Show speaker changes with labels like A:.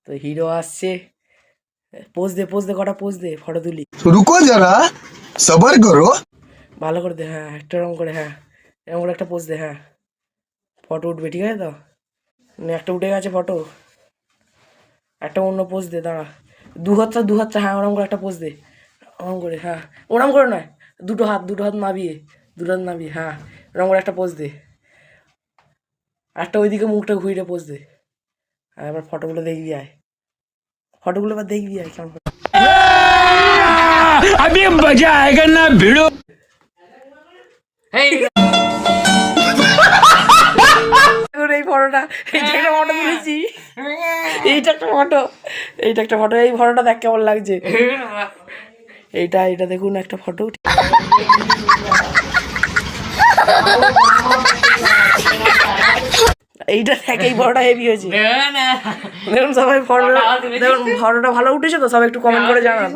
A: তো হিরো আসছে, পোজ দে কটা পোজ দে, ফটো তুলি।
B: रुको जरा सबर करो।
A: ভালো করে দে, হ্যাঁ একটা রকম করে, হ্যাঁ এরকম করে একটা পোজ দে, হ্যাঁ ফটো উঠবে, ঠিক আছে তো? একটা উঠে গেছে ফটো, একটা অন্য পোজ দে, দাঁড়া। দু হাতটা, হ্যাঁ ওরকম করে একটা পোজ দে, ওরকম করে, হ্যাঁ ওরকম করে নয়, দুটো হাত নাবিয়ে, হ্যাঁ ওরকম করে একটা পোজ দে, একটা ওইদিকে মুখটা ঘুরিয়ে পোজ দে। আর এবার ফটোগুলো দেখবি আয়, ফটোগুলো এবার দেখবি আয় কেমন।
C: अभी मजा आएगा ना भिड़ो।
A: এই ফটোটা, এইটা একটা ফটো তুলেছি, এইটা একটা ফটো, এই ফটোটা দেখ কেমন লাগছে। এইটা দেখুন একটা ফটো। এইটা দেখ, এই ফটোটা হেভি হয়েছে। দেখুন সবাই ফটোটা, দেখুন ফটোটা ভালো উঠেছে তো, সবাই একটু কমেন্ট করে জানান।